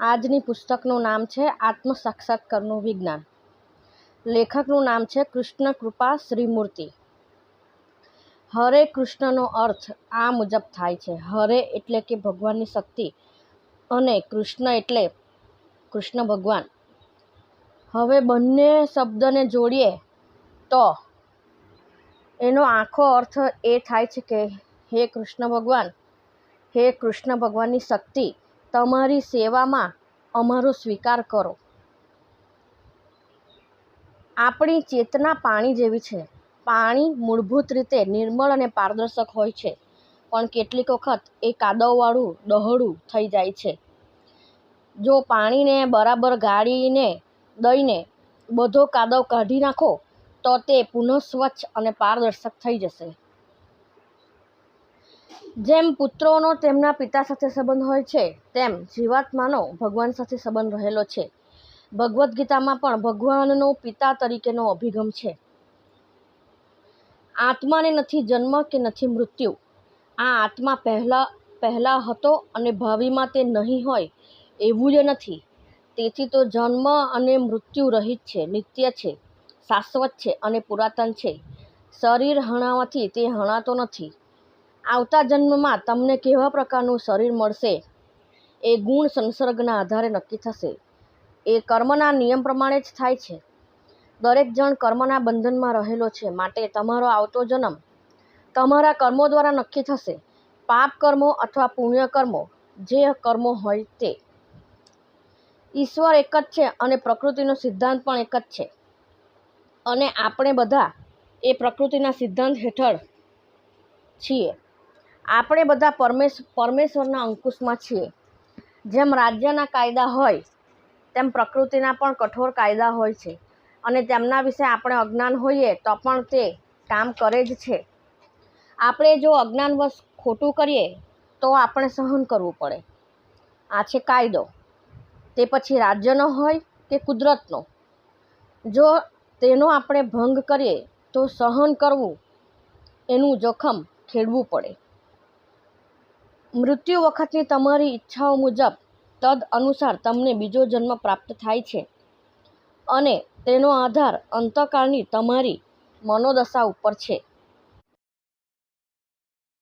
આજની પુસ્તકનું નામ છે આત્મ સાક્ષાત્કારનું વિજ્ઞાન. લેખકનું નામ છે કૃષ્ણ કૃપા શ્રીમૂર્તિ. હરે કૃષ્ણનો અર્થ આ મુજબ થાય છે. હરે એટલે કે ભગવાનની શક્તિ અને કૃષ્ણ એટલે કૃષ્ણ ભગવાન. હવે બંને શબ્દને જોડીએ તો એનો આખો અર્થ એ થાય છે કે હે કૃષ્ણ ભગવાન, હે કૃષ્ણ ભગવાનની શક્તિ, તમારી સેવામાં અમારો સ્વીકાર કરો. આપણી ચેતના પાણી જેવી છે. પાણી મૂળભૂત રીતે નિર્મળ અને પારદર્શક હોય છે, પણ કેટલીક વખત એ કાદવવાળું ડહોળું થઈ જાય છે. જો પાણીને બરાબર ગાળીને દઈને બધો કાદવ કાઢી નાખો તો તે પુનઃ સ્વચ્છ અને પારદર્શક થઈ જશે. જેમ પુત્રોનો તેમના પિતા સાથે સંબંધ હોય છે, તેમ જીવાત્માનો ભગવાન સાથે સંબંધ રહેલો છે. ભગવદ્ ગીતામાં પણ ભગવાનનો પિતા તરીકેનો અભિગમ છે. આત્માને નથી જન્મ કે નથી મૃત્યુ. આ આત્મા પહેલા હતો અને ભાવિમાં તે નહીં હોય એવું જ નથી. તેથી તો જન્મ અને મૃત્યુ રહિત છે, નિત્ય છે, શાશ્વત છે અને પુરાતન છે. શરીર હણાવાથી તે હણાતો નથી. આવતા જન્મમાં તમને કેવા પ્રકારનું શરીર મળશે એ ગુણ સંસર્ગના આધારે નક્કી થશે. એ કર્મના નિયમ પ્રમાણે જ થાય છે. દરેક જણ કર્મના બંધનમાં રહેલો છે, માટે તમારો આવતો જન્મ તમારા કર્મો દ્વારા નક્કી થશે. પાપ કર્મો અથવા પુણ્ય કર્મો, જે કર્મો હોય તે. ઈશ્વર એક જ છે અને પ્રકૃતિનો સિદ્ધાંત પણ એક જ છે, અને આપણે બધા એ પ્રકૃતિના સિદ્ધાંત હેઠળ છીએ. આપણે બધા પરમેશ્વરના અંકુશમાં છીએ. જેમ રાજ્યના કાયદા હોય તેમ પ્રકૃતિના પણ કઠોર કાયદા હોય છે, અને તેમના વિશે આપણે અજ્ઞાન હોઈએ તો પણ તે કામ કરે જ છે. આપણે જો અજ્ઞાનવશ ખોટું કરીએ તો આપણે સહન કરવું પડે. આ છે કાયદો. તે પછી રાજ્યનો હોય કે કુદરતનો. જો તેનો આપણે ભંગ કરીએ તો સહન કરવું, એનું જોખમ ખેડવું પડે. મૃત્યુ વખતની તમારી ઈચ્છાઓ મુજબ તદ અનુસાર તમને બીજો જન્મ પ્રાપ્ત થાય છે, અને તેનો આધાર અંતકાળની તમારી મનોદશા ઉપર છે.